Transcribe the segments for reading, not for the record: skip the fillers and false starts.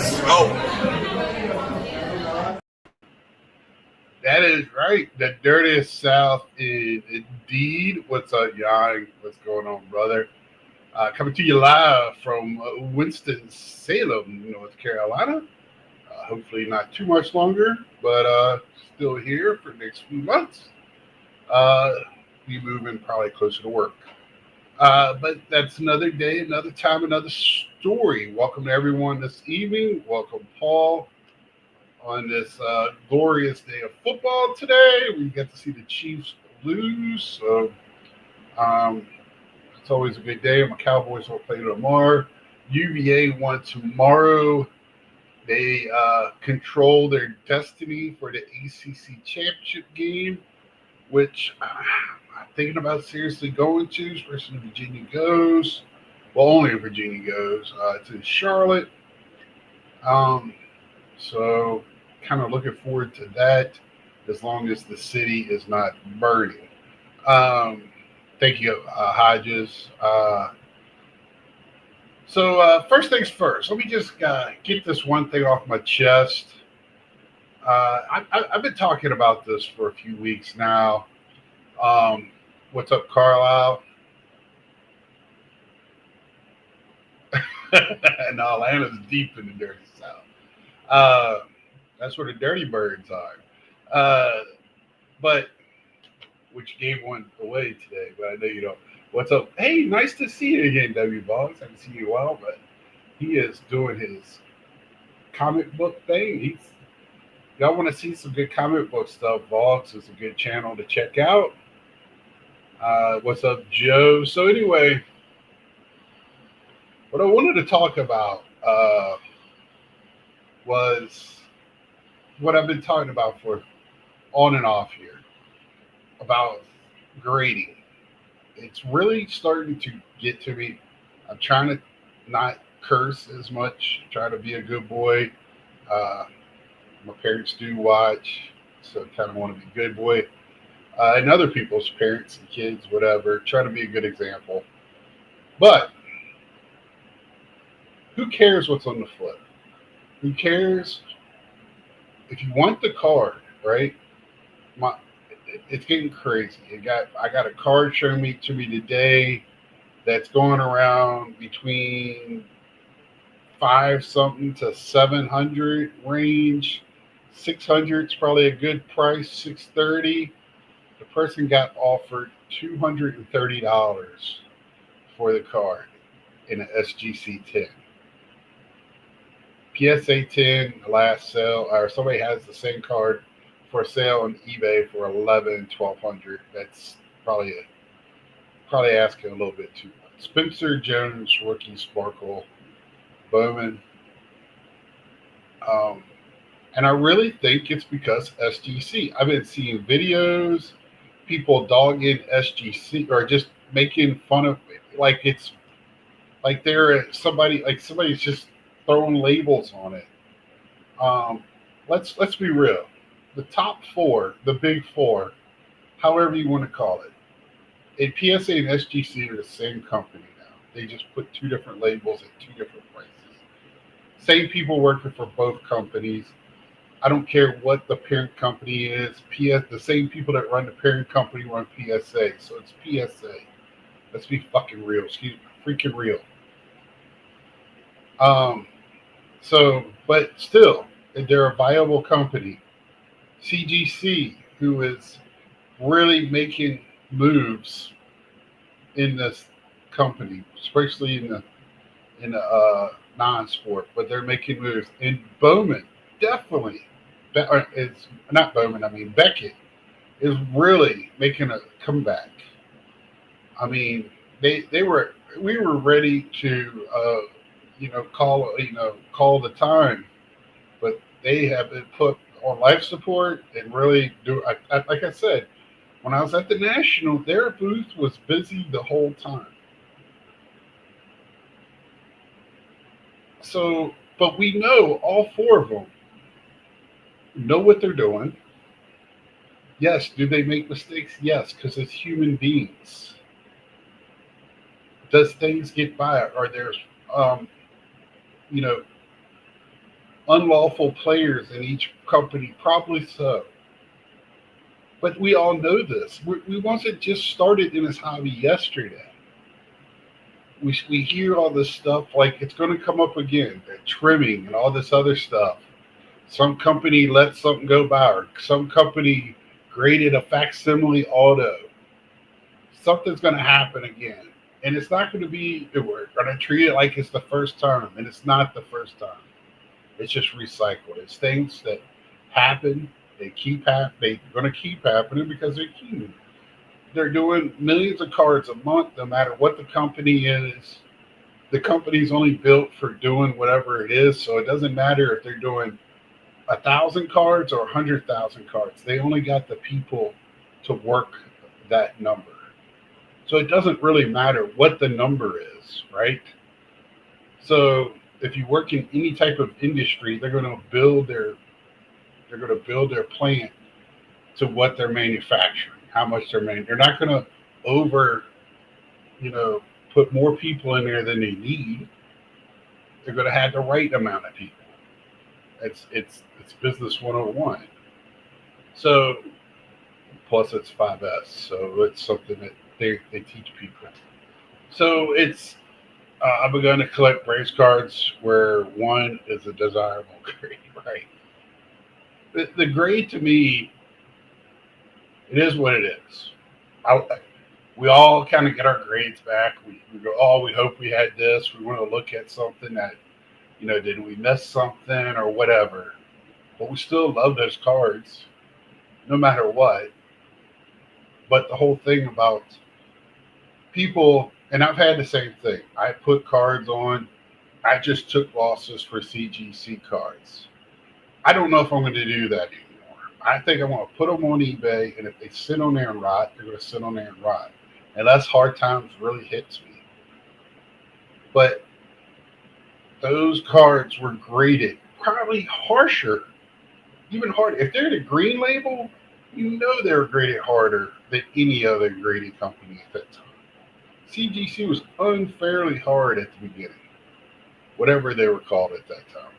Let's go. That is right. The dirtiest South is indeed. What's up, Yang? What's going on, brother? Coming to you live from Winston-Salem, North Carolina. Hopefully not too much longer, but still here for the next few months. Uh, be moving probably closer to work. But that's another day, another time, another story. Welcome to everyone this evening. Welcome, Paul, on this glorious day of football today. We get to see the Chiefs lose, so um, it's always a good day. My Cowboys will play tomorrow. UVA won tomorrow. They control their destiny for the ACC championship game, which I'm thinking about seriously going to, especially if Virginia goes. Well, only if Virginia goes. It's in Charlotte. So kind of looking forward to that as long as the city is not burning. Um, Thank you, Hodges. So first things first, let me just get this one thing off my chest. I've been talking about this for a few weeks now. Um, what's up, Carlisle? No, Atlanta's deep in the dirty South. That's where the dirty birds are. Uh, but which gave one away today, but I know you don't. What's up? Hey, nice to see you again, W Boggs. I haven't seen you in a while, but he is doing his comic book thing. Y'all want to see some good comic book stuff? Boggs is a good channel to check out. What's up, Joe? So anyway, what I wanted to talk about was what I've been talking about for on and off here about grading. It's really starting to get to me. I'm trying to not curse as much, try to be a good boy. Uh, my parents do watch, so I kind of want to be a good boy. And other people's parents and kids, whatever, try to be a good example. But who cares what's on the flip? Who cares if you want the card, right? My, it's getting crazy. I got a card showing me to me today that's going around between 5 something to 700 range. 600 is probably a good price. 630. The person got offered $230 for the card in an SGC 10. PSA 10, the last sale, or somebody has the same card for sale on eBay for 1200. That's probably asking a little bit too much. Spencer Jones, rookie Sparkle Bowman. And I really think it's because SGC. I've been seeing videos, people dogging SGC or just making fun of it. Like it's like somebody's just throwing labels on it. Let's be real. The top four, the big four, however you want to call it, and PSA and SGC are the same company now. They just put two different labels at two different prices. Same people working for both companies. I don't care what the parent company is. The same people that run the parent company run PSA, so it's PSA. Let's be fucking real. Excuse me, freaking real. But still, they're a viable company. CGC, who is really making moves in this company, especially in the non-sport, but they're making moves. And Bowman, definitely, it's not Bowman. I mean Beckett is really making a comeback. I mean, we were ready to call the time, but they have been put on life support and really like I said, when I was at the National, their booth was busy the whole time. So, but we know all four of them know what they're doing. Yes, do they make mistakes? Yes, because it's human beings. Does things get by? Or there's, you know, unlawful players in each company, probably so. But we all know this. We wasn't just started in this hobby yesterday. We hear all this stuff like it's going to come up again, the trimming and all this other stuff. Some company let something go by, or some company graded a facsimile auto. Something's going to happen again. And it's not going to be, we're going to treat it like it's the first time. And it's not the first time. It's just recycled. It's things that happen. They keep happening. They're going to keep happening because they're human. They're doing millions of cards a month, no matter what the company is. The company's only built for doing whatever it is. So it doesn't matter if they're doing 1,000 cards or 100,000 cards. They only got the people to work that number. So it doesn't really matter what the number is, right? So if you work in any type of industry, they're going to build their plant to what they're manufacturing, how much they're making. They're not going to over, you know, put more people in there than they need. They're going to have the right amount of people. It's business 101. So plus it's 5S, so it's something that they teach people. So it's I've begun to collect Braves cards where one is a desirable grade, right? The grade to me, it is what it is. I, we all kind of get our grades back. We go, oh, we hope we had this. We want to look at something that, did we miss something or whatever? But we still love those cards, no matter what. But the whole thing about people, and I've had the same thing. I put cards on. I just took losses for CGC cards. I don't know if I'm going to do that anymore. I think I want to put them on eBay, and if they sit on there and rot, they're going to sit on there and rot. Unless hard times really hits me. But those cards were graded probably harsher, even harder. If they're the green label, they were graded harder than any other grading company at that time. CGC was unfairly hard at the beginning, whatever they were called at that time.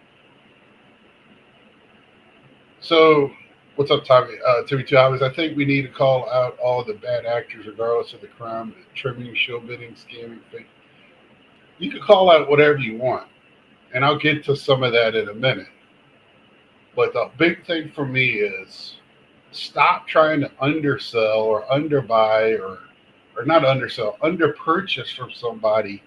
So, what's up, Tommy? Timmy Two Hours. I think we need to call out all the bad actors, regardless of the crime, the trimming, show bidding, scamming, fake. You can call out whatever you want, and I'll get to some of that in a minute. But the big thing for me is stop trying to undersell or underbuy or not undersell, underpurchase from somebody,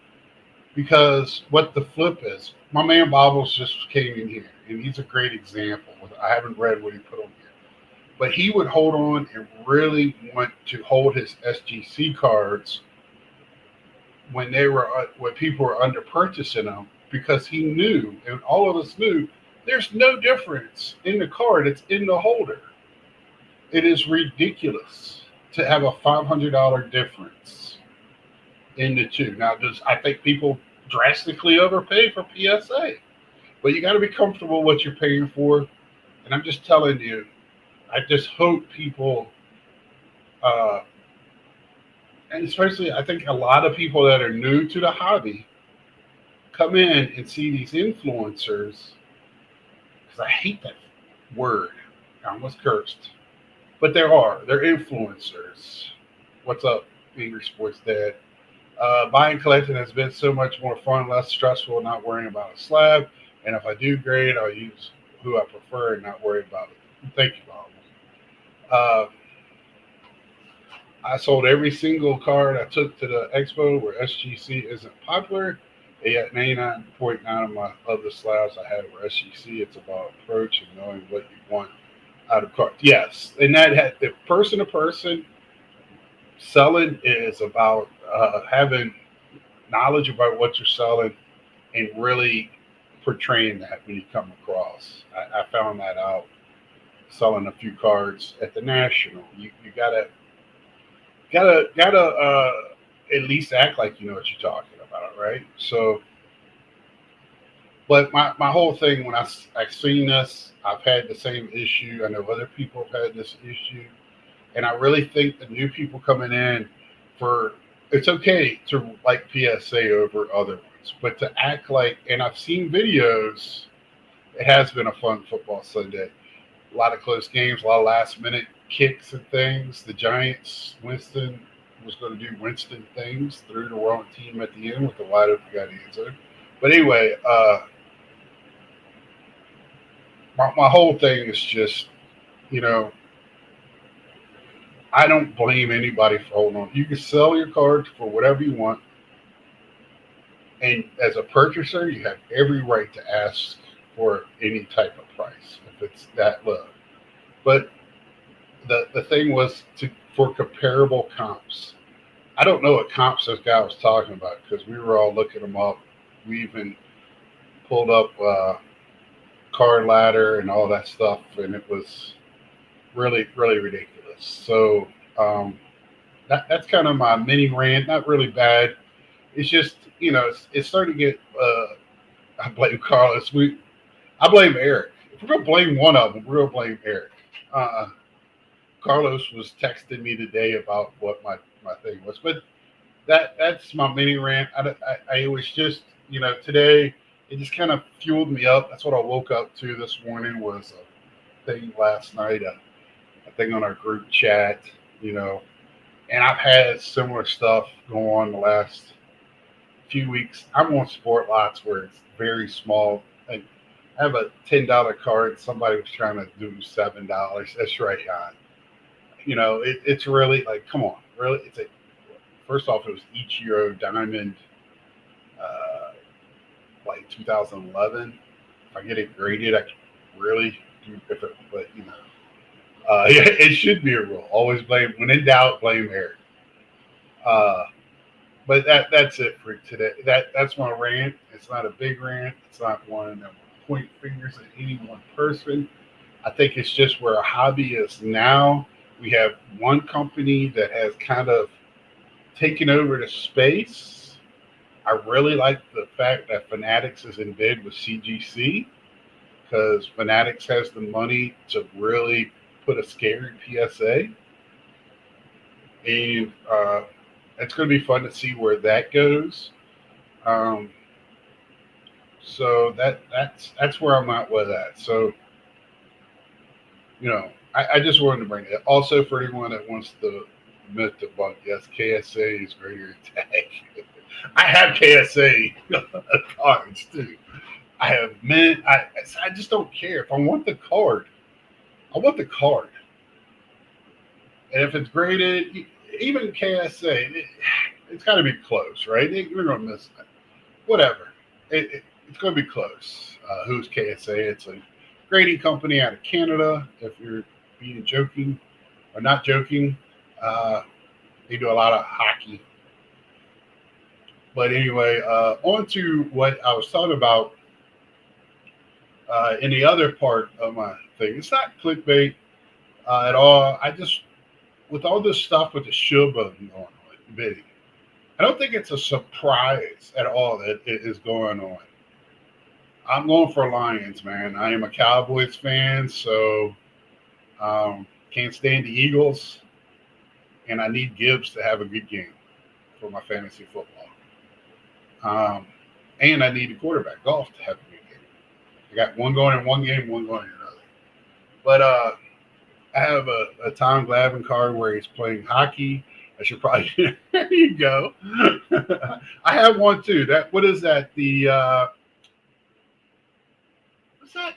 because what the flip is, my man Bobbles just came in here, and he's a great example. I haven't read what he put on here, but he would hold on and really want to hold his SGC cards when people were under purchasing them, because he knew, and all of us knew, there's no difference in the card. It's in the holder. It is ridiculous to have a $500 difference in the two. Now, I think people drastically overpay for PSA, but you got to be comfortable what you're paying for. And I'm just telling you, I just hope people, and especially I think a lot of people that are new to the hobby come in and see these influencers, because I hate that word. I almost cursed. But they're influencers. What's up, Angry Sports Dad? Buying collecting has been so much more fun, less stressful, not worrying about a slab. And if I do grade, I'll use who I prefer and not worry about it. Thank you, Bob. I sold every single card I took to the expo where SGC isn't popular. Yet 99.9 of the slabs I had were SGC. It's about approach and knowing what you want out of cards. Yes, and that had the person to person selling is about having knowledge about what you're selling and really portraying that when you come across. I found that out selling a few cards at the National. You gotta at least act like you know what you're talking about, right? So, but my whole thing when I've seen this, I've had the same issue. I know other people have had this issue, and I really think the new people coming in, it's okay to like PSA over other ones, but to act like, and I've seen videos, it has been a fun football Sunday. A lot of close games, a lot of last minute kicks and things. The Giants, Winston was going to do Winston things, threw the wrong team at the end with the wide open guy to answer. But anyway, my whole thing is just, you know, I don't blame anybody for holding on. You can sell your cards for whatever you want. And as a purchaser, you have every right to ask for any type of price if it's that low. But the thing was for comparable comps. I don't know what comps this guy was talking about because we were all looking them up. We even pulled up card ladder and all that stuff, and it was really, really ridiculous. So that's kind of my mini rant. Not really bad. It's just, it's starting to get. I blame Carlos. I blame Eric. If we're gonna blame one of them, we're gonna blame Eric. Carlos was texting me today about what my thing was, but that's my mini rant. I was just, today it just kind of fueled me up. That's what I woke up to this morning was a thing last night, a thing on our group chat, and I've had similar stuff go on the last few weeks. I'm on sport lots where it's very small. I have a $10 card. Somebody was trying to do $7. That's right, Jan. It's really like, come on, really. First off, it was Ichiro Diamond, like 2011. If I get it graded, I can really do different. But yeah, it should be a rule. Always blame when in doubt, blame Eric. But that's it for today. That's my rant. It's not a big rant. It's not one that will point fingers at any one person. I think it's just where a hobby is now. We have one company that has kind of taken over the space. I really like the fact that Fanatics is in bed with CGC because Fanatics has the money to really put a scary PSA. And it's going to be fun to see where that goes. So that's where I'm at with that. So, I just wanted to bring it. Also, for anyone that wants the myth debunk, yes, KSA is greater tag. I have KSA cards too. I have mint. I just don't care. If I want the card, I want the card. And if it's graded, even KSA, it's got to be close, right? You're going to miss it. Whatever. It's going to be close. Who's KSA? It's a grading company out of Canada. If you're being joking or not joking, they do a lot of hockey. But anyway, on to what I was talking about in the other part of my thing. It's not clickbait at all. I just, with all this stuff with the shoe button going on, bidding, I don't think it's a surprise at all that it is going on. I'm going for Lions, man. I am a Cowboys fan, so can't stand the Eagles, and I need Gibbs to have a good game for my fantasy football. And I need a quarterback, Golf, to have a good game. I got one going in one game, one going in another. But I have a Tom Glavine card where he's playing hockey. I should probably there you go. I have one too. What is that? The what's that?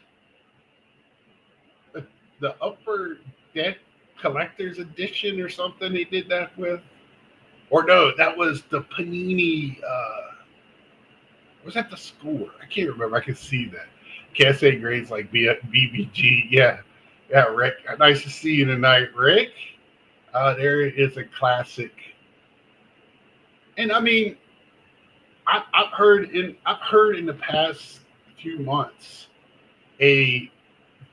The Upper Deck Collector's Edition or something they did that with? Or no, that was the Panini was that the score? I can't remember. I can see that. KSA grades like BBG. Yeah, Rick. Nice to see you tonight, Rick. There is a classic. And I mean, I've heard in the past few months a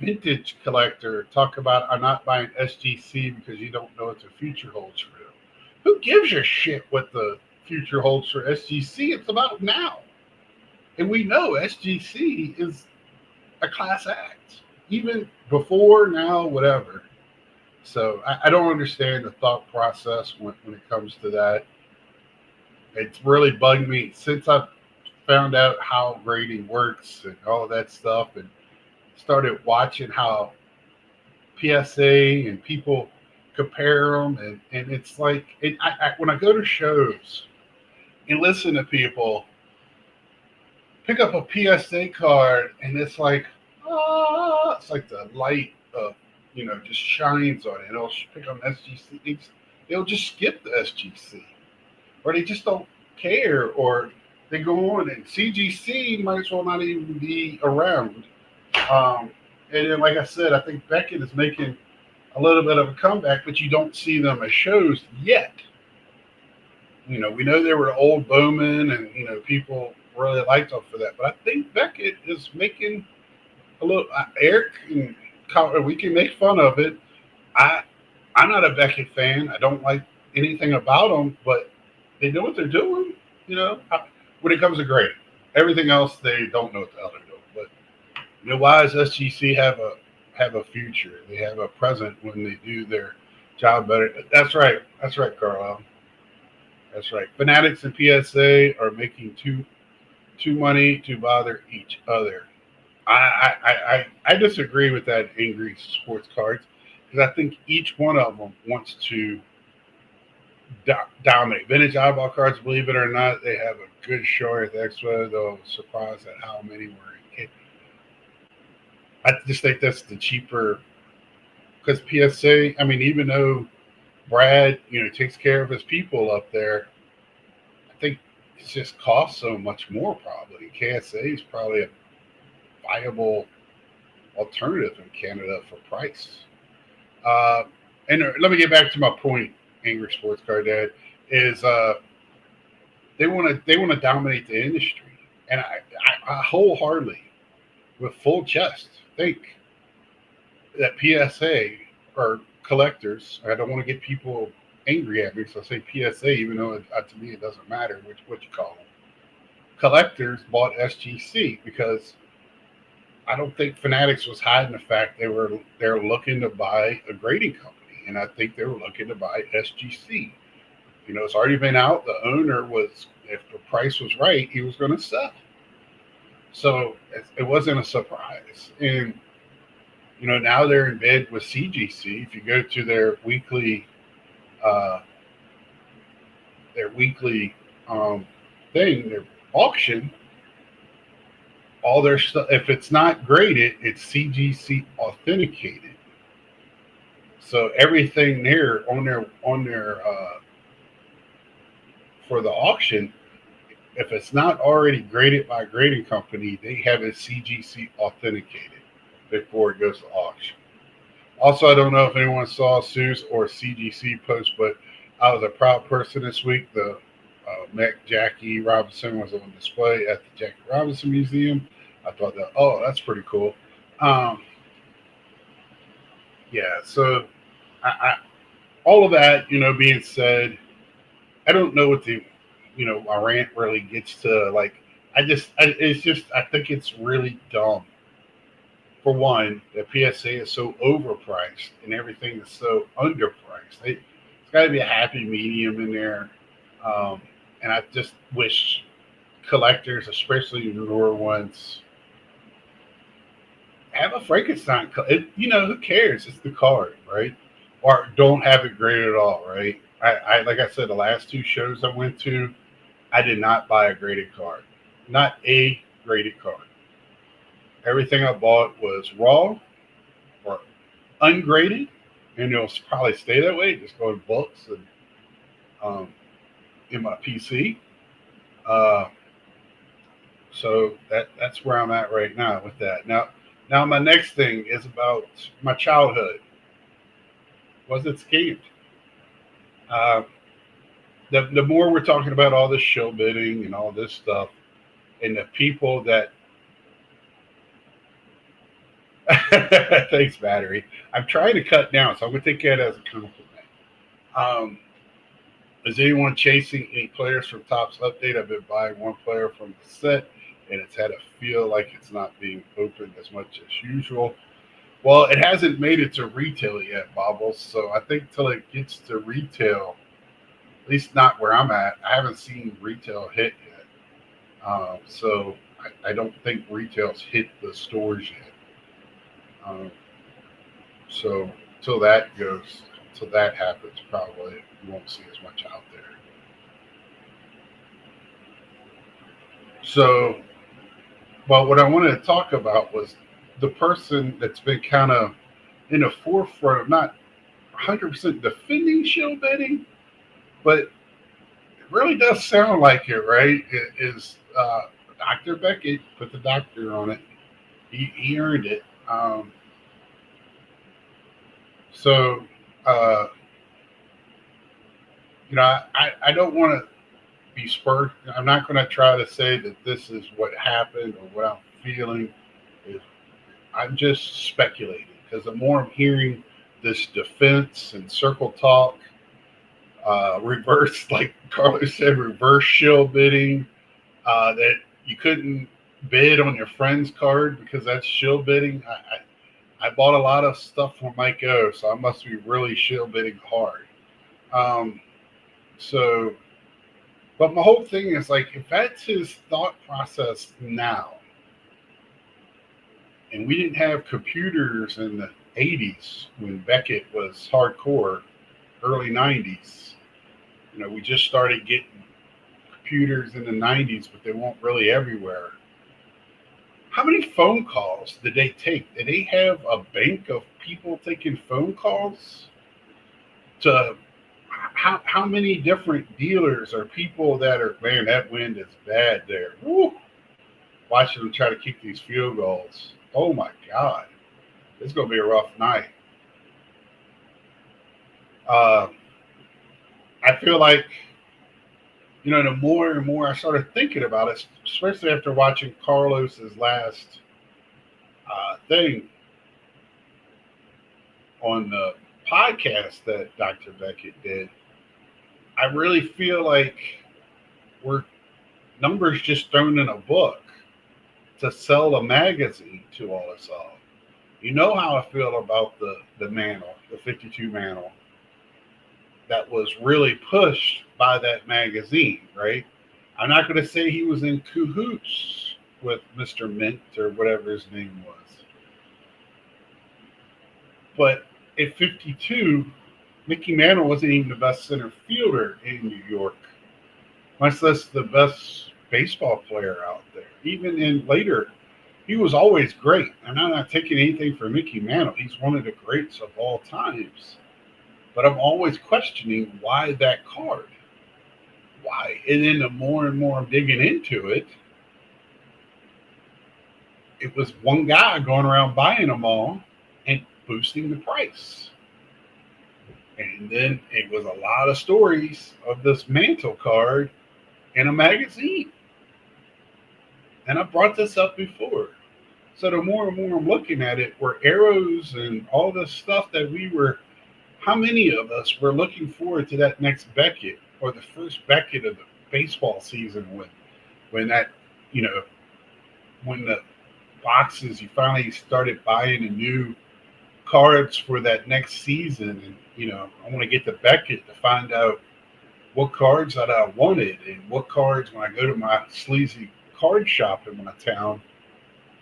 vintage collector talk about I'm not buying SGC because you don't know what the future holds for them. Who gives a shit what the future holds for SGC? It's about now. And we know SGC is a class act, even before, now, whatever. So I don't understand the thought process when it comes to that. It's really bugged me since I found out how grading works and all of that stuff. And started watching how PSA and people compare them, and it's like when I go to shows and listen to people pick up a PSA card, and it's like, it's like the light of, just shines on it. It'll pick on SGC. They'll just skip the SGC, or they just don't care, or they go on, and CGC might as well not even be around. Um, and then, like I said, I think Beckett is making a little bit of a comeback, but you don't see them as shows yet. We know they were the old Bowman, and people really liked them for that. But I think Beckett is making a little. Eric and we can make fun of it. I I'm not a Beckett fan. I don't like anything about them, but they know what they're doing. When it comes to grading, everything else they don't know what the hell they're doing. But why does SGC have a future? They have a present when they do their job better. That's right. That's right, Carlisle. That's right. Fanatics and PSA are making too money to bother each other. I disagree with that angry sports cards because I think each one of them wants to dominate. Vintage eyeball cards, believe it or not, they have a good show at the expo. They'll surprise at how many were in. I just think that's the cheaper because PSA. I mean, even though Brad, takes care of his people up there, I think it just costs so much more. Probably KSA is probably a viable alternative in Canada for price. And let me get back to my point. Angry Sports Card Dad is they want to dominate the industry, and I wholeheartedly, with full chest, think that PSA or collectors. I don't want to get people angry at me, so I say PSA, even though to me it doesn't matter what you call them. Collectors bought SGC because I don't think Fanatics was hiding the fact they're looking to buy a grading company, and I think they were looking to buy SGC. It's already been out. The owner was, if the price was right, he was going to sell. So it wasn't a surprise. And now they're in bed with CGC. If you go to their weekly uh, thing, their auction, all their stuff, if it's not graded, it's CGC authenticated. So everything there on their for the auction, if it's not already graded by a grading company, they have it CGC authenticated before it goes to auction. Also, I don't know if anyone saw Sue's or CGC post, but I was a proud person this week. The Jackie Robinson was on display at the Jackie Robinson Museum. I thought that's pretty cool. Um, yeah, so all of that, being said, I don't know what my rant really gets to. Like, I think it's really dumb. For one, the PSA is so overpriced and everything is so underpriced. It's got to be a happy medium in there. And I just wish collectors, especially the newer ones, have a Frankenstein. Who cares? It's the card, right? Or don't have it graded at all, right? I like I said, the last two shows I went to, I did not buy a graded card, not a graded card. Everything I bought was raw or ungraded, and it'll probably stay that way. Just go in books and in my PC. Uh, so that's where I'm at right now with that. Now my next thing is about my childhood. Was it scammed? Uh, the more we're talking about all this show bidding and all this stuff, and the people that thanks, battery. I'm trying to cut down, so I'm gonna take that as a compliment. Um, is anyone chasing any players from Topps Update? I've been buying one player from the set, and it's had a feel like it's not being opened as much as usual. Well, it hasn't made it to retail yet, Bobbles. So I think till it gets to retail, at least not where I'm at, I haven't seen retail hit yet. So I don't think retail's hit the stores yet. Um, so till that goes, till that happens, probably you won't see as much out there. So, but what I wanted to talk about was the person that's been kind of in the forefront of not 100% defending shill betting, but it really does sound like it, right? It is Dr. Beckett put the doctor on it. He earned it. So, uh, I don't want to be spurred. I'm not going to try to say that this is what happened or what I'm feeling. Is I'm just speculating because the more I'm hearing this defense and circle talk, reverse, like Carlos said, reverse shill bidding, that you couldn't bid on your friend's card because that's shill bidding. I bought a lot of stuff from Mike O, so I must be really shill bidding hard. Um, so, but my whole thing is like, if that's his thought process now, and we didn't have computers in the 80s when Beckett was hardcore, early 90s. We just started getting computers in the 90s, but they weren't really everywhere. How many phone calls did they take? Did they have a bank of people taking phone calls to how many different dealers or people that are, man, that wind is bad there. Woo! Watching them try to kick these field goals. Oh my God. It's going to be a rough night. I feel like, the more and more I started thinking about it, especially after watching Carlos's last thing on the podcast that Dr. Beckett did, I really feel like we're numbers just thrown in a book to sell a magazine to all us all. You know how I feel about the mantle, the 52 mantle, that was really pushed by that magazine, right? I'm not going to say he was in cahoots with Mr. Mint or whatever his name was. But at 52, Mickey Mantle wasn't even the best center fielder in New York, much less the best baseball player out there. Even in later, he was always great. And I'm not taking anything from Mickey Mantle. He's one of the greats of all times. But I'm always questioning why that card. Why? And then the more and more I'm digging into it, it was one guy going around buying them all and boosting the price. And then it was a lot of stories of this Mantle card in a magazine. And I brought this up before. So the more and more I'm looking at it, were arrows and all this stuff that how many of us were looking forward to that next Beckett or the first Beckett of the baseball season when that, when the boxes, you finally started buying the new cards for that next season. And, I want to get to Beckett to find out what cards that I wanted and what cards when I go to my sleazy card shop in my town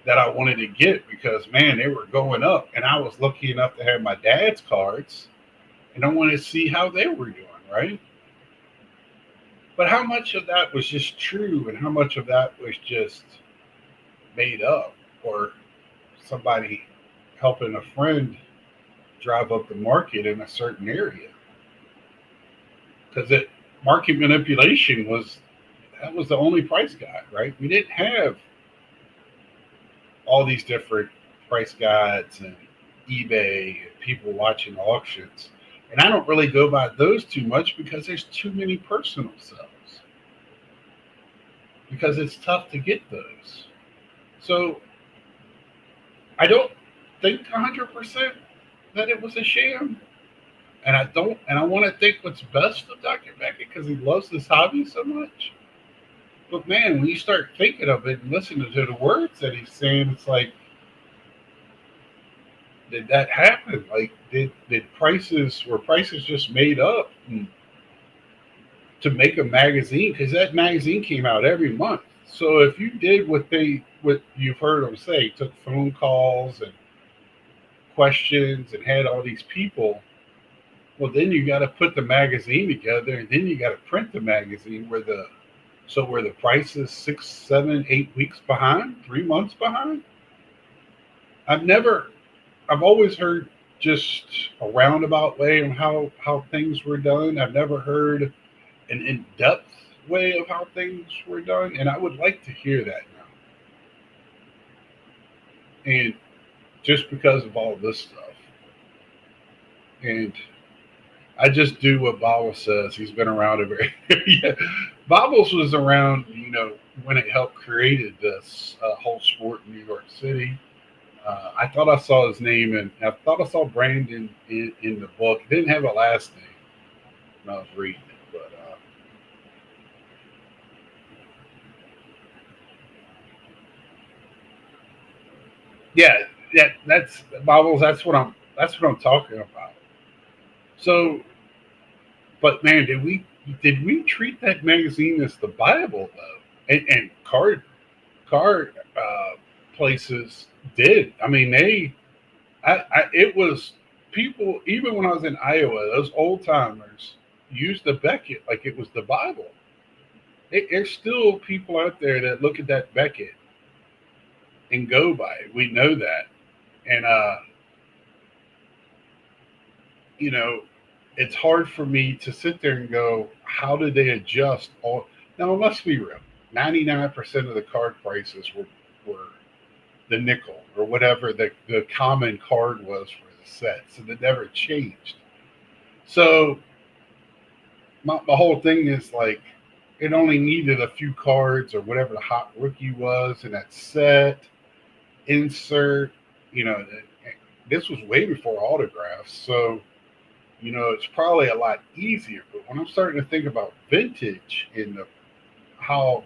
that I wanted to get because, man, they were going up. And I was lucky enough to have my dad's cards and I wanted to see how they were doing, right? But how much of that was just true and how much of that was just made up or somebody helping a friend drive up the market in a certain area? Because market manipulation was the only price guide, right? We didn't have all these different price guides and eBay and people watching auctions. And I don't really go by those too much because there's too many personal sales. Because it's tough to get those. So I don't think 100% that it was a sham. And I want to think what's best of Dr. Beckett because he loves this hobby so much. But man, when you start thinking of it and listening to the words that he's saying, it's like, did that happen? Like, were prices just made up to make a magazine? Because that magazine came out every month. So if you did what you've heard them say, took phone calls and questions and had all these people. Well, then you got to put the magazine together, and then you got to print the magazine where the price is 6, 7, 8 weeks behind, 3 months behind. I've never, I've always heard just a roundabout way on how things were done. I've never heard an in-depth way of how things were done, and I would like to hear that now. And just because of all this stuff, and I just do what Bobble says. He's been around a very yeah. Bobbles was around, when it helped created this whole sport in New York City. I thought I saw his name, and I thought I saw Brandon in the book. It didn't have a last name when I was reading it, but yeah, that's Bobbles. That's what I'm talking about. So, but man, did we treat that magazine as the Bible though? And card places did. I mean, it was people. Even when I was in Iowa, those old timers used the Beckett like it was the Bible. There's still people out there that look at that Beckett and go by it. We know that, and you know, it's hard for me to sit there and go, how did they adjust all? Now, let's be real. 99% of the card prices were the nickel or whatever the common card was for the set. So they never changed. So my whole thing is like, it only needed a few cards or whatever the hot rookie was in that set, insert, you know, this was way before autographs. So, it's probably a lot easier. But when I'm starting to think about vintage and how,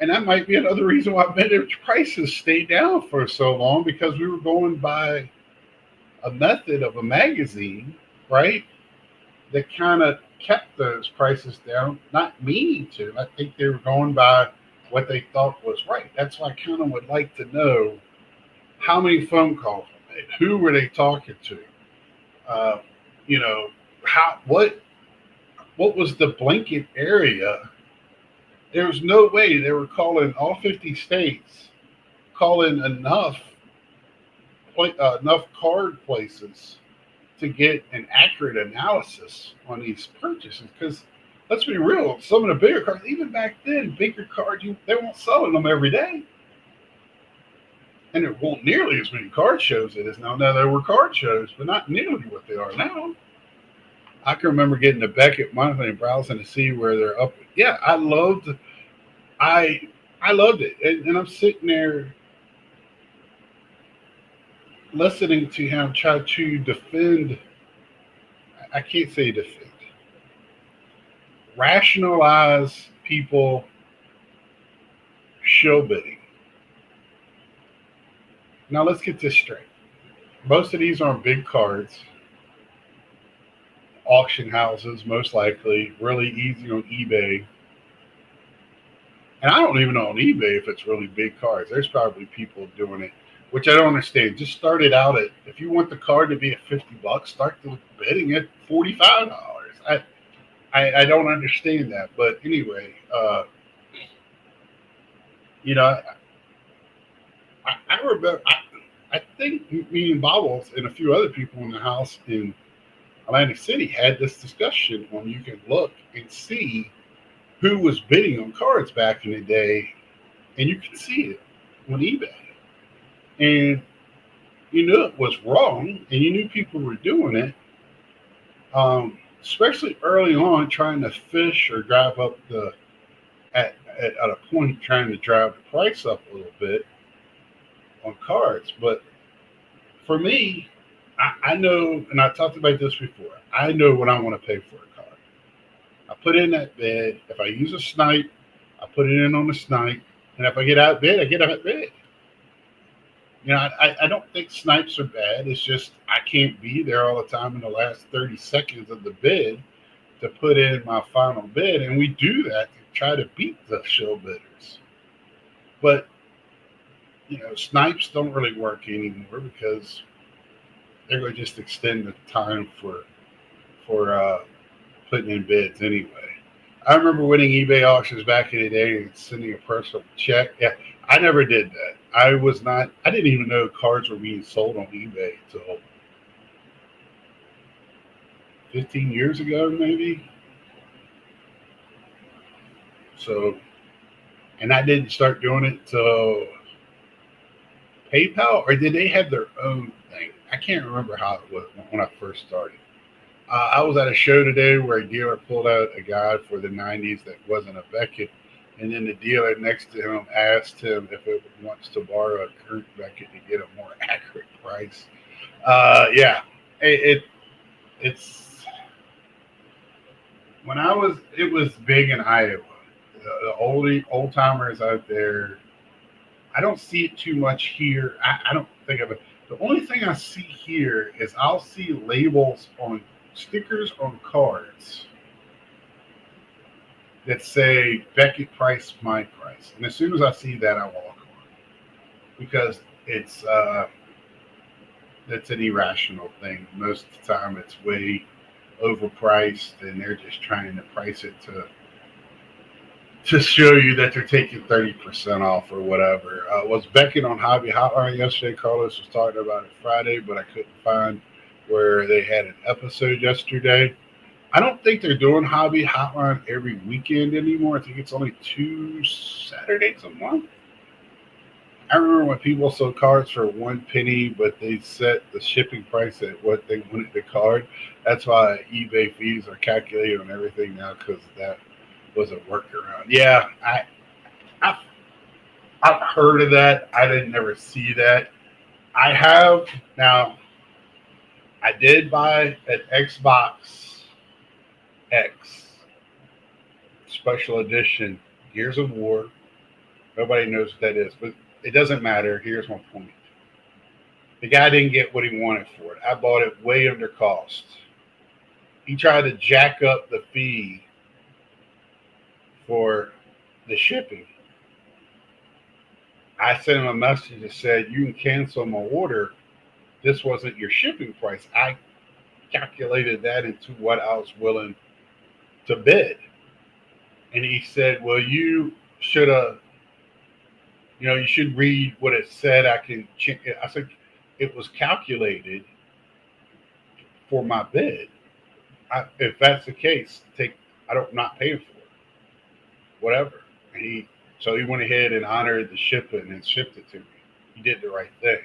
and that might be another reason why vintage prices stayed down for so long because we were going by a method of a magazine, right? That kind of kept those prices down, not meaning to. I think they were going by what they thought was right. That's why I kind of would like to know how many phone calls were made, who were they talking to, uh, you know, how what was the blanket area? There was no way they were calling all 50 states, calling enough card places to get an accurate analysis on these purchases. Because let's be real, some of the bigger cards, even back then, bigger cards, they weren't selling them every day. And there weren't nearly as many card shows as it is now. Now, there were card shows, but not nearly what they are now. I can remember getting the Beckett monthly and browsing to see where they're up. Yeah, I I loved it. And I'm sitting there listening to him try to defend, I can't say defend, rationalize people show bidding. Now, let's get this straight. Most of these aren't big cards, auction houses, most likely, really easy on eBay. And I don't even know on eBay if it's really big cards. There's probably people doing it, which I don't understand. Just start it out at, if you want the card to be at $50, start the bidding at $45. I don't understand that. But anyway, you know, I remember, I think me and Bobbles and a few other people in the house in Atlantic City had this discussion when you could look and see who was bidding on cards back in the day, and you could see it on eBay. And you knew it was wrong, and you knew people were doing it, especially early on, trying to fish or drive up at a point, trying to drive the price up a little bit on cards. But for me, I know, and I talked about this before, I know what I want to pay for a card. I put in that bid. If I use a snipe, I put it in on the snipe. And if I get outbid, I get outbid. You know, I don't think snipes are bad. It's just I can't be there all the time in the last 30 seconds of the bid to put in my final bid. And we do that to try to beat the show bidders. But, snipes don't really work anymore because they're going to just extend the time for putting in bids anyway. I remember winning eBay auctions back in the day and sending a personal check. Yeah, I never did that. I was not. I didn't even know cards were being sold on eBay until 15 years ago, maybe. So, and I didn't start doing it till PayPal, or did they have their own thing? I can't remember how it was when I first started. I was at a show today where a dealer pulled out a guy for the 90s that wasn't a Beckett, and then the dealer next to him asked him if it wants to borrow a current Beckett to get a more accurate price. Yeah, it it's when it was big in Iowa. The old timers out there, I don't see it too much here. I don't think of it. The only thing I see here is I'll see labels on stickers on cards that say Beckett price, my price. And as soon as I see that, I walk on because it's an irrational thing. Most of the time, it's way overpriced, and they're just trying to price it to show you that they're taking 30% off or whatever. Was Beckett on Hobby Hotline yesterday? Carlos was talking about it Friday, but I couldn't find where they had an episode yesterday. I don't think they're doing Hobby Hotline every weekend anymore. I think it's only 2 Saturdays a month. I remember when people sold cards for 1 penny, but they set the shipping price at what they wanted the card. That's why eBay fees are calculated on everything now because that was a workaround. Yeah, I've, I've heard of that. I didn't never see that. I have now. I did buy an Xbox X special edition Gears of War. Nobody knows what that is, but it doesn't matter. Here's my point. The guy didn't get what he wanted for it. I bought it way under cost. He tried to jack up the fee for the shipping. I sent him a message that said, you can cancel my order. This wasn't your shipping price. I calculated that into what I was willing to bid. And he said, well, you should have, you should read what it said. I said, it was calculated for my bid. If that's the case, I'm not paying for it. Whatever. So he went ahead and honored the shipping and shipped it to me. He did the right thing.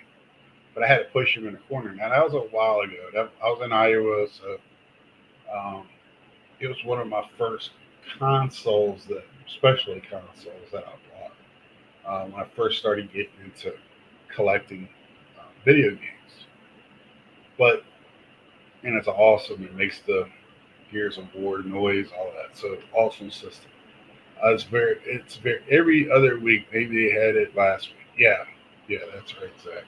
But I had to push him in the corner. Now, that was a while ago. I was in Iowa, so it was one of my first consoles, especially consoles that I bought when I first started getting into collecting video games. And it's awesome. It makes the Gears of War noise, all that. So awesome system. It's very every other week. Maybe they had it last week. Yeah, that's right, Zach.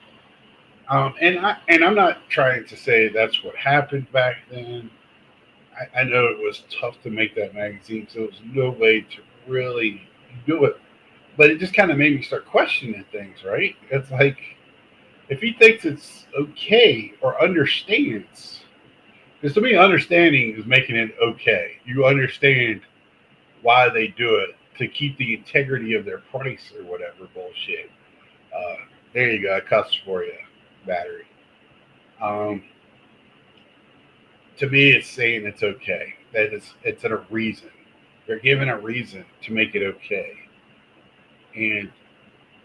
And I'm not trying to say that's what happened back then. I know it was tough to make that magazine, so there was no way to really do it. But it just kind of made me start questioning things, right? It's like if he thinks it's okay or understands, because to me, understanding is making it okay. You understand why they do it to keep the integrity of their price or whatever bullshit. There you go, I cussed for you, battery. Um, to me, it's saying it's okay. That it's a reason. They're given a reason to make it okay, and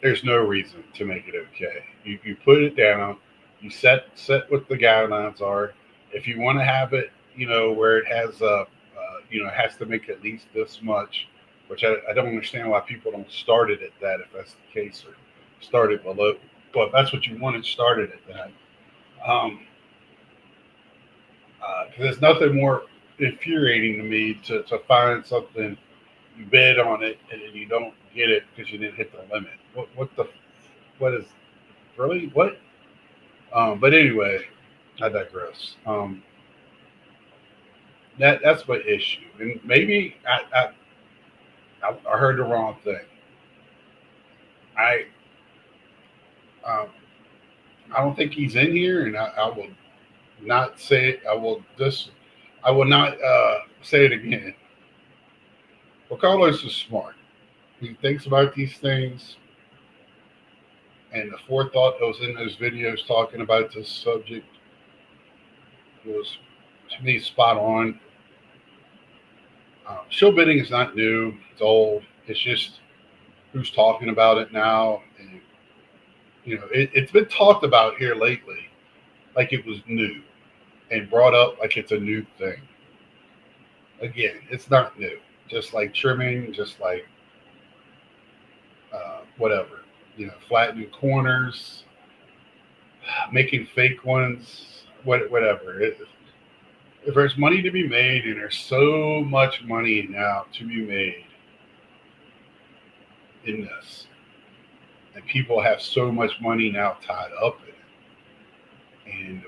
there's no reason to make it okay. You put it down. You set what the guidelines are. If you want to have it, where it has it has to make at least this much, which I don't understand why people don't start it at that if that's the case, or start it below. But if that's what you wanted, start it at that. Because there's nothing more infuriating to me to find something, you bid on it, and then you don't get it because you didn't hit the limit. What is really what? But anyway, I digress. That's my issue, and maybe I heard the wrong thing. I um, I don't think he's in here, and I will not say it. I will not say it again. Well, Carlos is smart. He thinks about these things, and the forethought that was in those videos talking about this subject was, to me, spot on. Show bidding is not new; it's old. It's just who's talking about it now, and it's been talked about here lately, like it was new, and brought up like it's a new thing. Again, it's not new. Just like trimming, just like whatever, flattening corners, making fake ones, whatever. If there's money to be made, and there's so much money now to be made in this, and people have so much money now tied up in it, and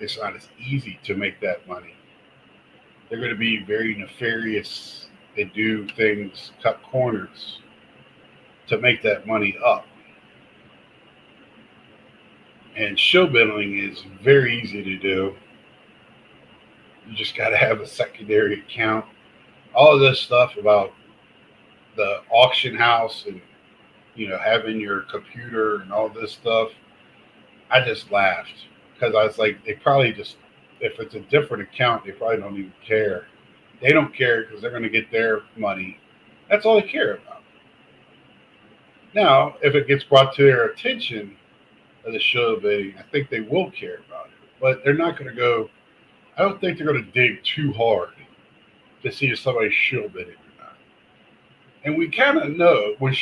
it's not as easy to make that money. They're going to be very nefarious. They do things, cut corners to make that money up. And show billing is very easy to do. You just got to have a secondary account. All of this stuff about the auction house and having your computer and all this stuff, I just laughed because I was like, they probably just, if it's a different account, they probably don't even care. They don't care because they're going to get their money. That's all they care about. Now, if it gets brought to their attention of the show bidding, I think they will care about it. But they're not going to go, I don't think they're going to dig too hard to see if somebody's show bidding or not. And we kind of know when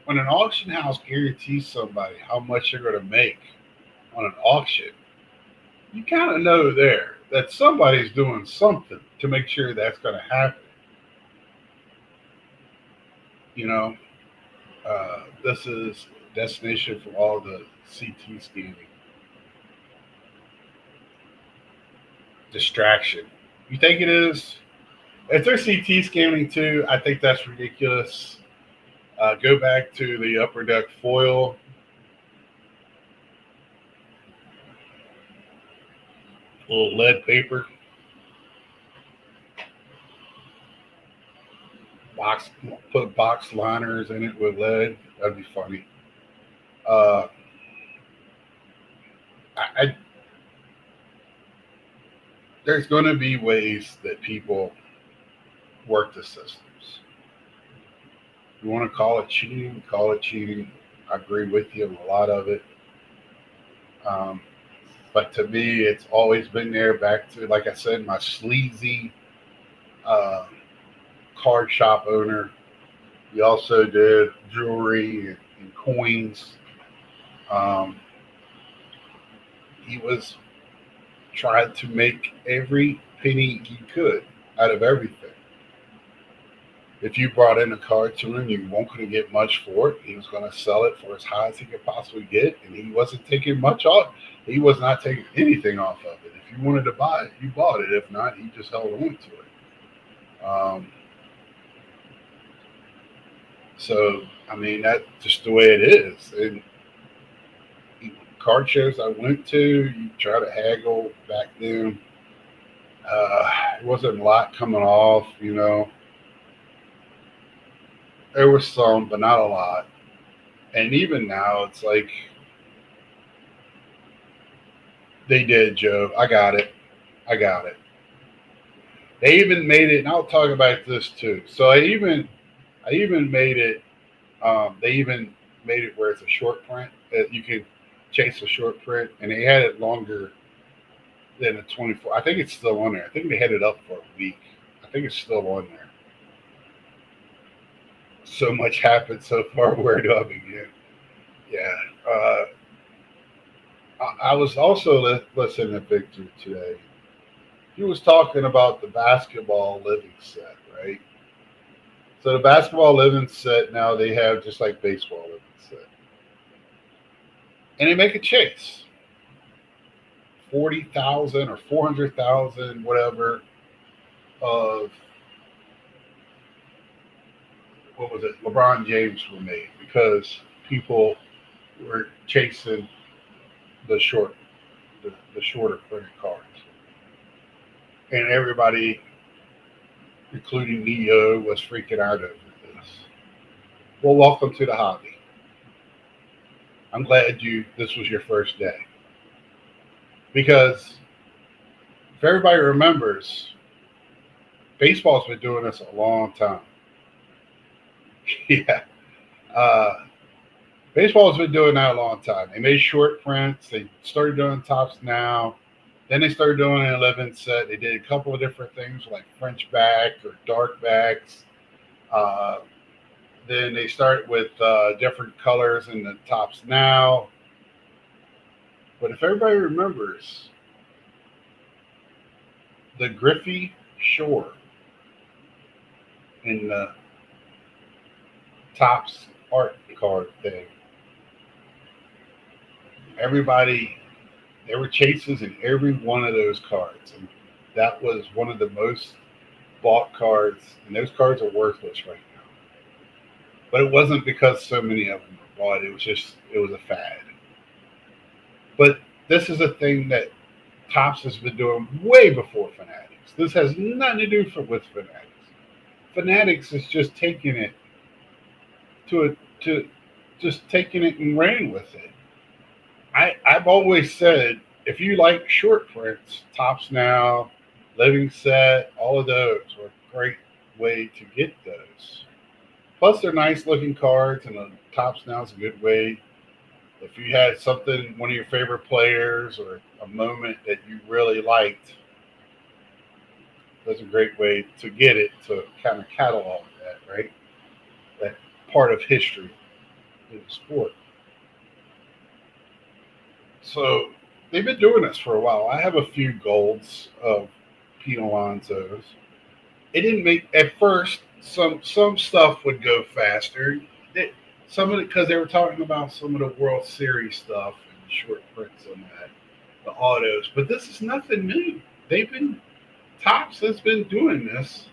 an auction house guarantees somebody how much they're going to make on an auction, you kind of know there that somebody's doing something to make sure that's going to happen. This is a destination for all the CT scanning. Distraction. You think it is? If they're CT scanning too, I think that's ridiculous. Go back to the upper deck foil. A little lead paper. Put box liners in it with lead. That'd be funny. I there's going to be ways that people work the systems. You want to call it cheating? Call it cheating. I agree with you on a lot of it. But to me, it's always been there. Back to, like I said, my sleazy card shop owner. He also did jewelry and coins. He was trying to make every penny he could out of everything. If you brought in a card to him, you weren't going to get much for it. He was going to sell it for as high as he could possibly get, and he wasn't taking much off. He was not taking anything off of it. If you wanted to buy it, you bought it. If not, he just held on to it. So, I mean, that's just the way it is. And card shows I went to, you try to haggle back then. It wasn't a lot coming off, There was some, but not a lot. And even now, it's like, they did, Joe. I got it. They even made it, and I'll talk about this too. So I even made it. They even made it where it's a short print that you can chase a short print, and they had it longer than a 24. I think it's still on there. I think they had it up for a week. I think it's still on there. So much happened so far. Where do I begin? Yeah. I was also listening to Victor today. He was talking about the basketball living set, right? So the basketball living set now they have just like baseball living set, and they make a chase, 40,000 or 400,000, whatever, of what was it? LeBron James were made because people were chasing the short the shorter printed cards. And everybody, including Neo, was freaking out over this. Well, welcome to the hobby. I'm glad this was your first day. Because if everybody remembers, baseball's been doing this a long time. Yeah. Uh, Baseball's been doing that a long time. They made short prints. They started doing tops now. Then they started doing an 11 set. They did a couple of different things like French back or dark backs. Uh, then they start with different colors in the tops now. But if everybody remembers, the Griffey Shore in the tops art card thing, everybody, there were chases in every one of those cards. And that was one of the most bought cards. And those cards are worthless right now. But it wasn't because so many of them were bought. It was a fad. But this is a thing that Topps has been doing way before Fanatics. This has nothing to do with Fanatics. Fanatics is just taking it to just taking it and ran with it. I've always said, if you like short prints, Topps Now, Living Set, all of those are a great way to get those. Plus, they're nice looking cards, and the Topps Now is a good way. If you had something, one of your favorite players, or a moment that you really liked, that's a great way to get it, to kind of catalog that, right? That part of history in the sport. So they've been doing this for a while. I have a few golds of Pete Alonso's. It didn't make at first. Some stuff would go faster. Some of it because they were talking about some of the World Series stuff and short prints on that, the autos. But this is nothing new. Topps has been doing this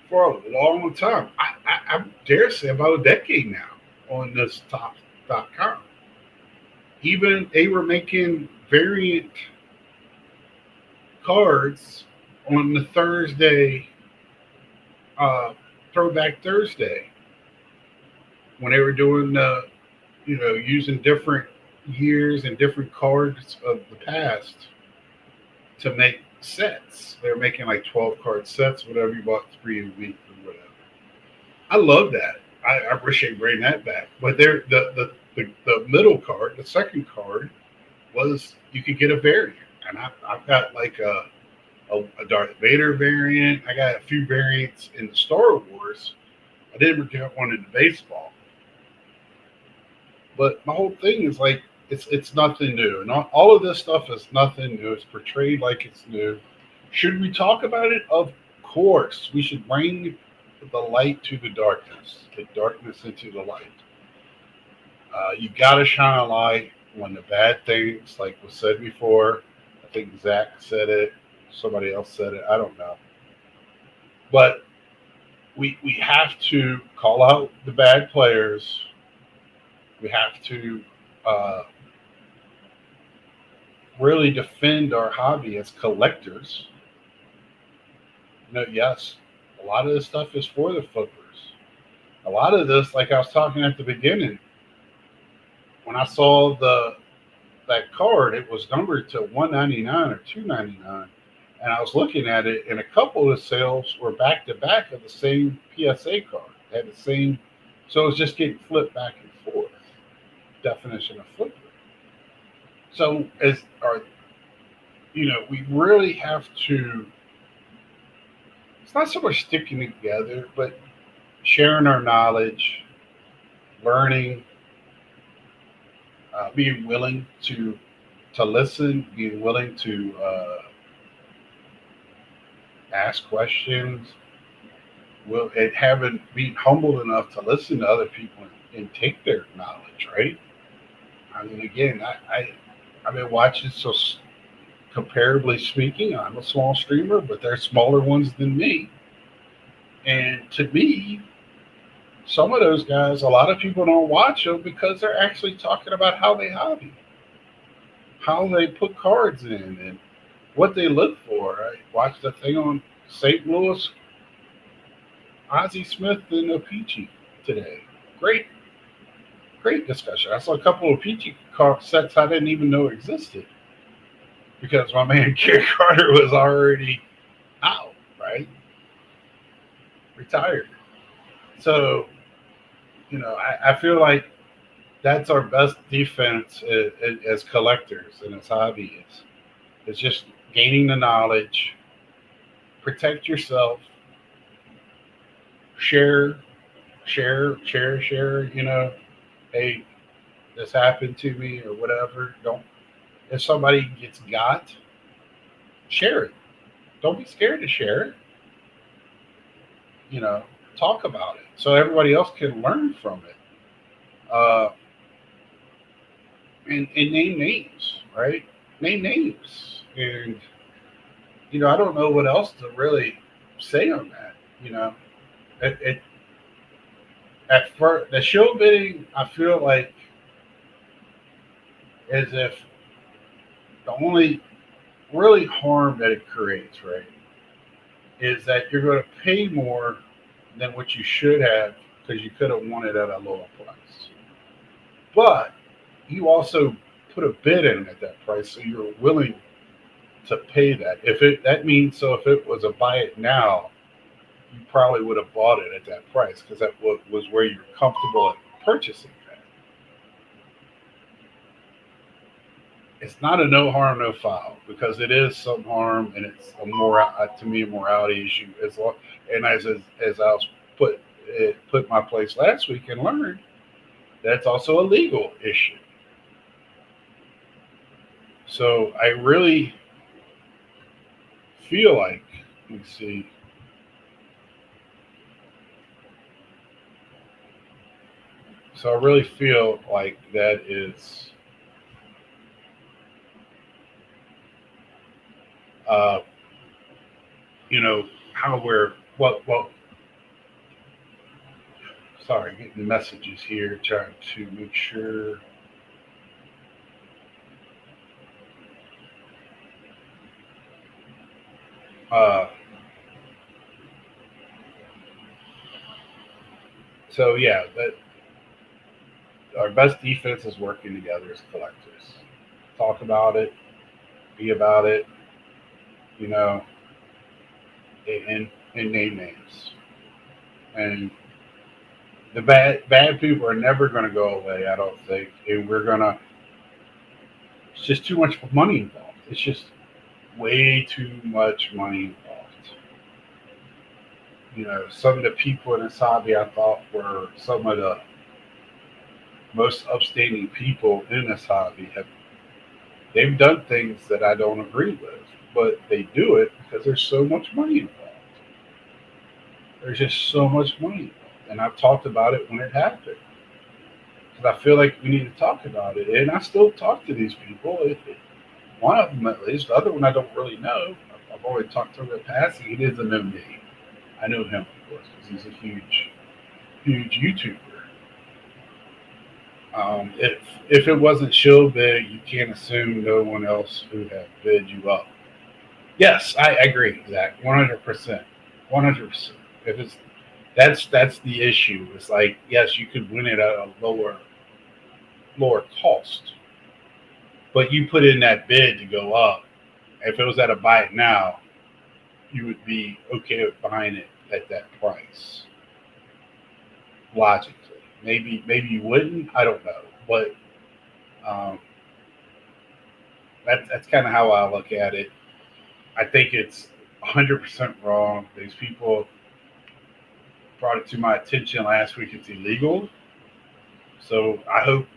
for a long time. I dare say about a decade now on this Topps.com. Even they were making variant cards on the Thursday, Throwback Thursday, when they were doing using different years and different cards of the past to make sets. They were making like 12 card sets, whatever. You bought 3 a week or whatever. I love that. I wish they'd bring that back. But the middle card, the second card, was you could get a variant. And I've got like a Darth Vader variant. I got a few variants in the Star Wars. I didn't get one in the baseball. But my whole thing is like, it's nothing new. And all of this stuff is nothing new. It's portrayed like it's new. Should we talk about it? Of course. We should bring the light to the darkness into the light. You got to shine a light on the bad things, like was said before. I think Zach said it. Somebody else said it. I don't know. But we have to call out the bad players. We have to really defend our hobby as collectors. Yes, a lot of this stuff is for the flippers. A lot of this, like I was talking at the beginning, when I saw that card, it was numbered to 199 or 299, and I was looking at it, and a couple of the sales were back to back of the same PSA card. They had the same, so it was just getting flipped back and forth. Definition of flipper. So we really have to. It's not so much sticking together, but sharing our knowledge, learning, being willing to listen, being willing to ask questions, and being humble enough to listen to other people and take their knowledge, right? I mean, again, I've been watching, so comparably speaking, I'm a small streamer, but they're smaller ones than me. And to me, some of those guys, a lot of people don't watch them because they're actually talking about how they hobby. how they put cards in and what they look for. I watched a thing on St. Louis, Ozzie Smith and Peachy today. Great, great discussion. I saw a couple of Peachy card sets I didn't even know existed because my man Kerry Carter was already out, right? Retired. So, I feel like that's our best defense as collectors and as hobbyists. It's just gaining the knowledge, protect yourself, share, share. Hey, this happened to me or whatever. Don't if somebody gets got, share it. Don't be scared to share it. You know, talk about it so everybody else can learn from it. Uh, and name names, right? Name names, and I don't know what else to really say on that. It at first the show bidding, I feel like as if the only really harm that it creates, right, is that you're going to pay more than what you should have because you could have won it at a lower price. But you also put a bid in at that price, so you're willing to pay that. If it was a buy it now, you probably would have bought it at that price because that was where you're comfortable at purchasing that. It's not a no harm, no foul because it is some harm and it's to me a morality issue as well. And as I was put my place last week and learned that's also a legal issue. So I really feel like, let me see. So I really feel like that is, uh, how sorry, getting messages here, trying to make sure. Uh, so yeah, that our best defense is working together as collectors. Talk about it, be about it, you know, and name names. And the bad people are never going to go away, I don't think. And it's just too much money involved. It's just way too much money involved. Some of the people in this hobby I thought were some of the most upstanding people in this hobby. They've done things that I don't agree with, but they do it because there's so much money involved. There's just so much money involved. And I've talked about it when it happened. Because I feel like we need to talk about it. And I still talk to these people. One of them, at least. The other one, I don't really know. I've already talked to him in passing. He doesn't know me. I know him, of course, because he's a huge, huge YouTuber. If it wasn't shill big, you can't assume no one else would have bid you up. Yes, I agree, Zach. 100%, 100%. If it's that's the issue. It's like yes, you could win it at a lower cost, but you put in that bid to go up. If it was at a buy it now, you would be okay with buying it at that price. Logically, maybe you wouldn't. I don't know, but um, that's kind of how I look at it. I think it's 100% wrong. These people brought it to my attention last week. It's illegal, so I hope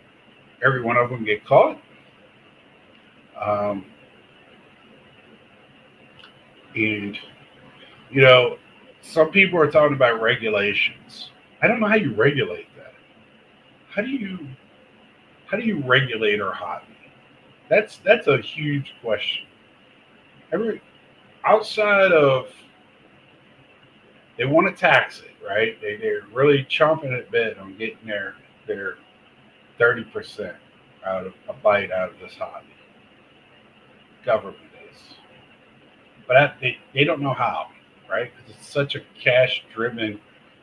every one of them get caught. Um, and some people are talking about regulations. I don't know how you regulate that. How do you regulate our hobby? That's a huge question. Every outside of they want to tax it, right? They're really chomping at bit on getting their 30% out of a bite out of this hobby. Government is, but they don't know how, right? Because it's such a cash driven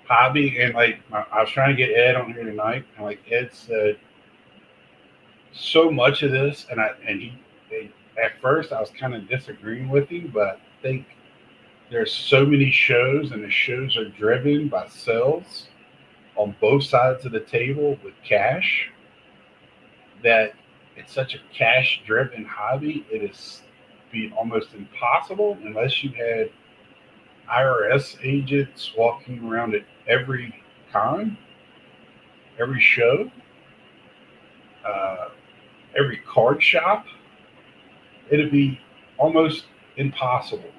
hobby. And like I was trying to get Ed on here tonight, and like Ed said, so much of this, and at first I was kind of disagreeing with him, but I think there's so many shows, and the shows are driven by sales on both sides of the table with cash, that it's such a cash driven hobby. It is be almost impossible unless you had IRS agents walking around at every con, every show, uh, every card shop. It'd be almost impossible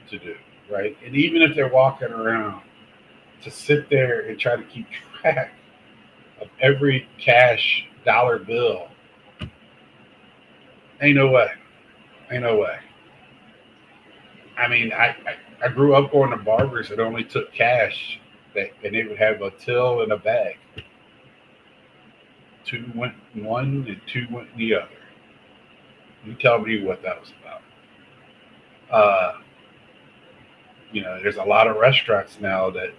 to do, right? And even if they're walking around, to sit there and try to keep track of every cash dollar bill, ain't no way. Ain't no way. I mean, I grew up going to barbers that only took cash, and they would have a till and a bag. Two went one and two went the other. You tell me what that was about. Uh, there's a lot of restaurants now that,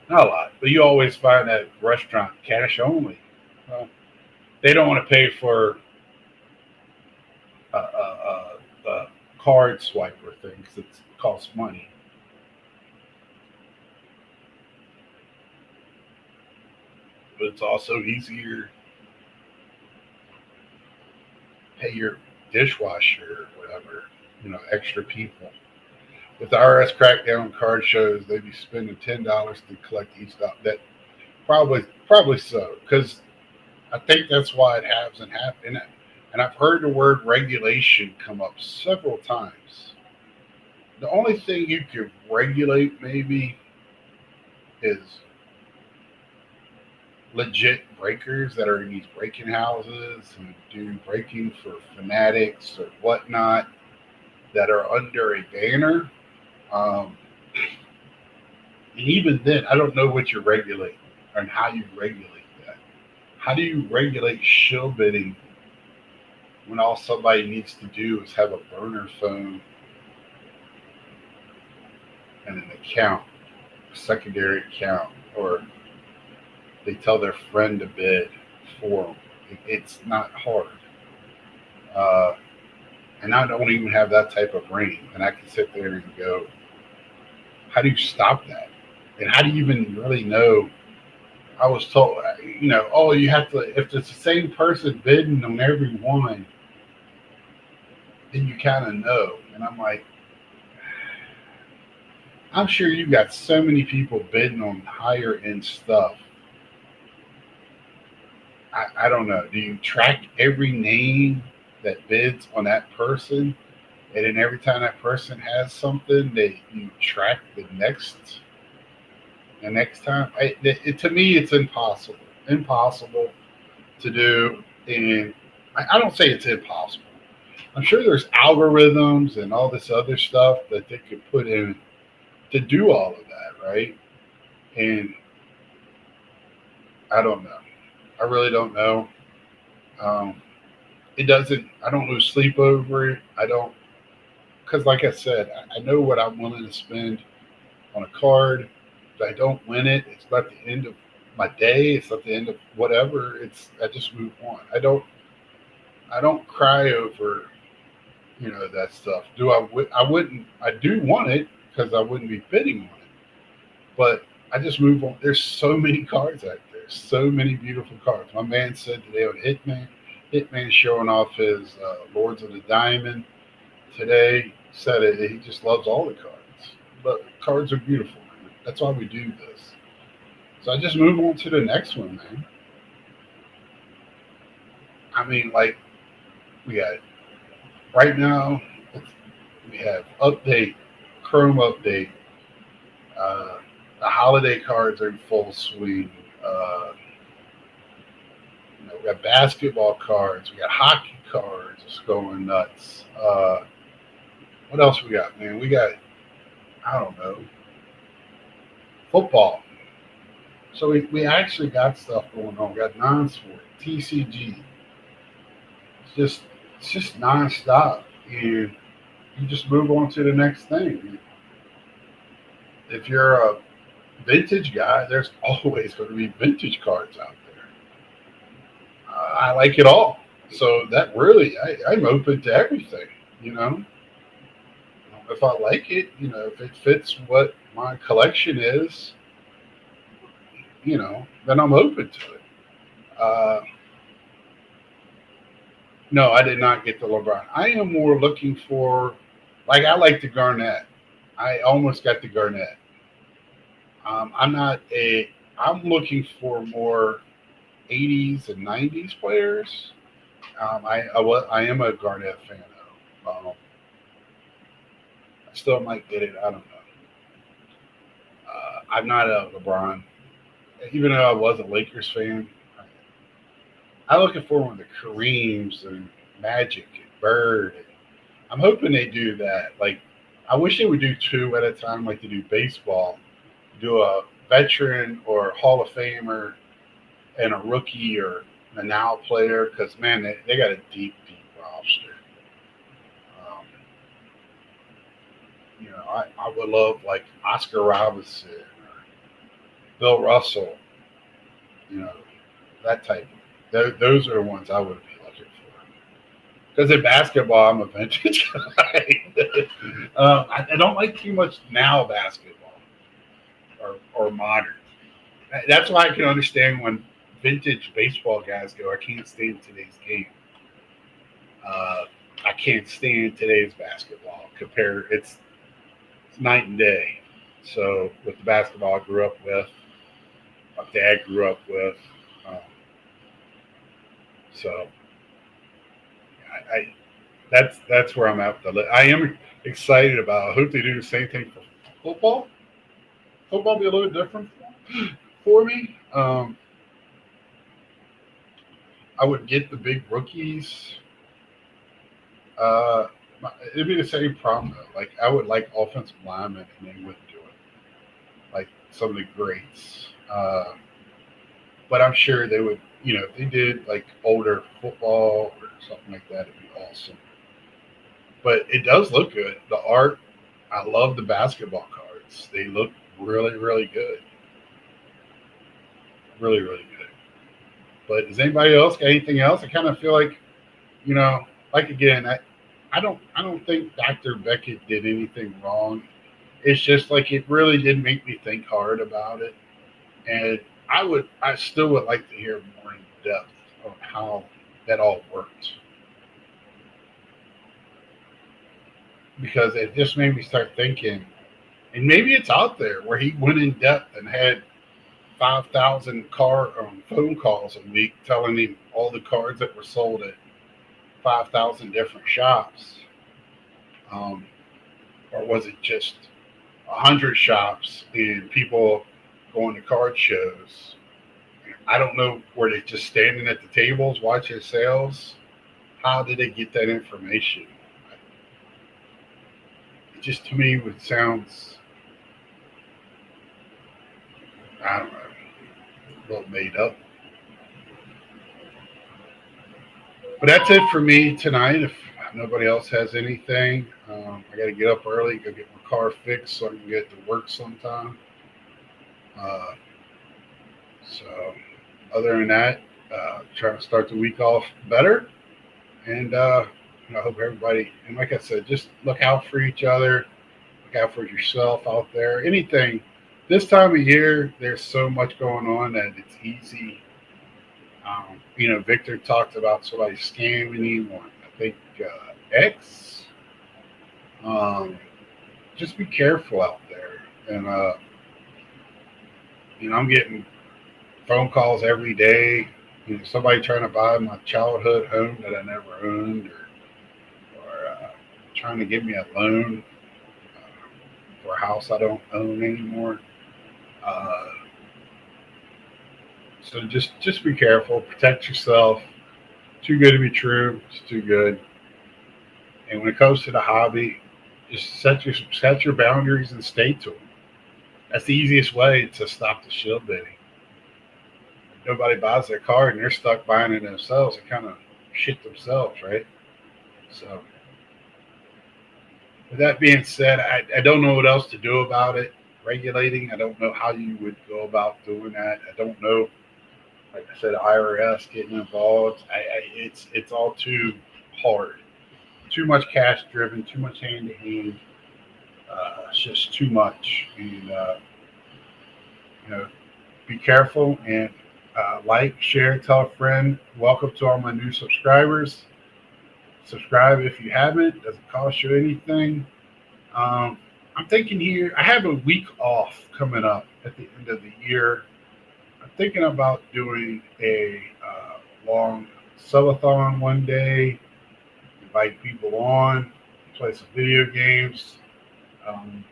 not a lot, but you always find that restaurant cash only. Well, they don't want to pay for a card swiper thing because it costs money. But it's also easier to pay your dishwasher or whatever, extra people. With the IRS crackdown card shows, they'd be spending $10 to collect each dollar. That probably so, because I think that's why it hasn't happened. And I've heard the word regulation come up several times. The only thing you could regulate maybe is legit breakers that are in these breaking houses and do breaking for fanatics or whatnot that are under a banner. And even then, I don't know what you're regulating and how you regulate that. How do you regulate shill bidding when all somebody needs to do is have a burner phone and an account, a secondary account, or they tell their friend to bid for them? It's not hard. Uh, and I don't even have that type of brain. And I can sit there and go, how do you stop that? And how do you even really know? I was told, oh, you have to, if it's the same person bidding on every one, then you kind of know. And I'm like, I'm sure you've got so many people bidding on higher end stuff. I don't know. Do you track every name that bids on that person? And then every time that person has something, you track the next time. To me, it's impossible to do. And I don't say it's impossible. I'm sure there's algorithms and all this other stuff that they could put in to do all of that, right? And I don't know. I really don't know. It doesn't. I don't lose sleep over it. I don't, because like I said, I know what I'm willing to spend on a card. If I don't win it, it's not the end of my day. It's not the end of whatever. I just move on. I don't cry over that stuff. I wouldn't. I do want it because I wouldn't be bidding on it. But I just move on. There's so many cards out there. So many beautiful cards. My man said today on Hitman showing off his Lords of the Diamond today. Said it. He just loves all the cards. But cards are beautiful, man. That's why we do this. So I just move on to the next one, man. I mean, like, we got right now, we have Chrome update. The holiday cards are in full swing. We got basketball cards. We got hockey cards. It's going nuts. What else we got, man? We got, I don't know, football. So we actually got stuff going on. We got non-sport, TCG. It's just nonstop. and you just move on to the next thing. If you're a vintage guy, there's always going to be vintage cards out there. I like it all. So that really, I'm open to everything, you know. If I like it, if it fits what my collection is, then I'm open to it. Uh, no, I did not get the LeBron. I am more looking for, like, I like the Garnett. I almost got the Garnett. I'm not a. I'm looking for more '80s and '90s players. I am a Garnett fan though. I still might get it. I don't know. I'm not a LeBron, even though I was a Lakers fan. I'm looking for one of the Kareems and Magic and Bird. I'm hoping they do that. Like, I wish they would do two at a time, like they do baseball. Do a veteran or Hall of Famer and a rookie or a now player, because man, they got a deep roster. Um, I would love like Oscar Robinson or Bill Russell. You know, that type. Those are the ones I would be looking for. Because in basketball, I'm a vintage guy. I don't like too much now basketball or modern. That's why I can understand when vintage baseball guys go, I can't stand today's game. Uh, I can't stand today's basketball. It's night and day. So with the basketball I grew up with, my dad grew up with, um, so I that's where I'm at. I am excited about. I hope they do the same thing for football. Football be a little bit different for me. I would get the big rookies. Uh, it'd be the same problem though. Like I would like offensive linemen, and they wouldn't do it. Like some of the greats. But I'm sure they would. If they did like older football or something like that, it'd be awesome. But it does look good. The art, I love the basketball cards. They look really good. Really good. But does anybody else got anything else? I kind of feel like, you know, like again, I don't think Dr. Beckett did anything wrong. It's just like it really did make me think hard about it. And I still would like to hear more in depth on how that all worked. Because it just made me start thinking, and maybe it's out there where he went in depth and had 5,000 phone calls a week telling him all the cards that were sold at 5,000 different shops, um, or was it just 100 shops and people going to card shows? I don't know. Were they just standing at the tables watching sales? How did they get that information? It just to me would sounds, I don't know, a little made up. But that's it for me tonight. If nobody else has anything, I got to get up early, go get my car fixed so I can get to work sometime. Uh, so, other than that, trying to start the week off better. And I hope everybody, and like I said, just look out for each other, look out for yourself out there. Anything. This time of year, there's so much going on that it's easy. Victor talked about somebody scamming him on, I think, X. Um, just be careful out there. And, I'm getting phone calls every day. Somebody trying to buy my childhood home that I never owned, or trying to give me a loan for a house I don't own anymore. Uh, so just be careful, protect yourself. Too good to be true. It's too good. And when it comes to the hobby, just set your boundaries and stay to them. That's the easiest way to stop the shield bidding. If nobody buys their card and they're stuck buying it themselves. They kind of shit themselves, right? So With that being said, I don't know what else to do about it. Regulating, I don't know how you would go about doing that. I don't know. Like I said, IRS getting involved. It's all too hard. Too much cash driven. Too much hand to hand. It's just too much. And you know, be careful and like, share, tell a friend. Welcome to all my new subscribers. Subscribe if you haven't. Doesn't cost you anything. Um, I'm thinking here. I have a week off coming up at the end of the year. I'm thinking about doing a long subathon one day. Invite people on, play some video games, um,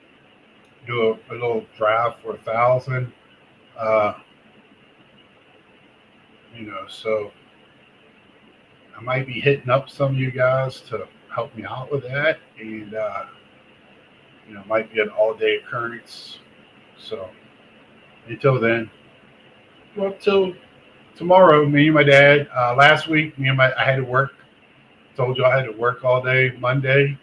do a little drive for 1,000. Uh, so I might be hitting up some of you guys to help me out with that, and might be an all-day occurrence. So until then, well, till tomorrow, me and my dad. Last week, I had to work. Told you I had to work all day Monday.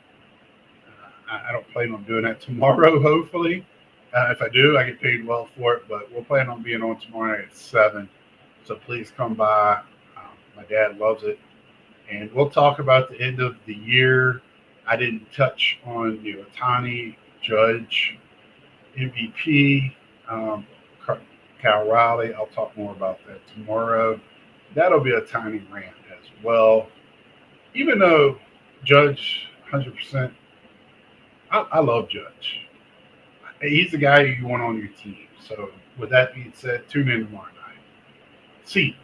I don't plan on doing that tomorrow. Hopefully, if I do, I get paid well for it. But we'll plan on being on tomorrow night at 7. So please come by. My dad loves it. And we'll talk about the end of the year. I didn't touch on Otani, Judge, MVP, Cal Riley. I'll talk more about that tomorrow. That'll be a tiny rant as well. Even though Judge 100%, I love Judge. He's the guy you want on your team. So with that being said, tune in tomorrow night. See you.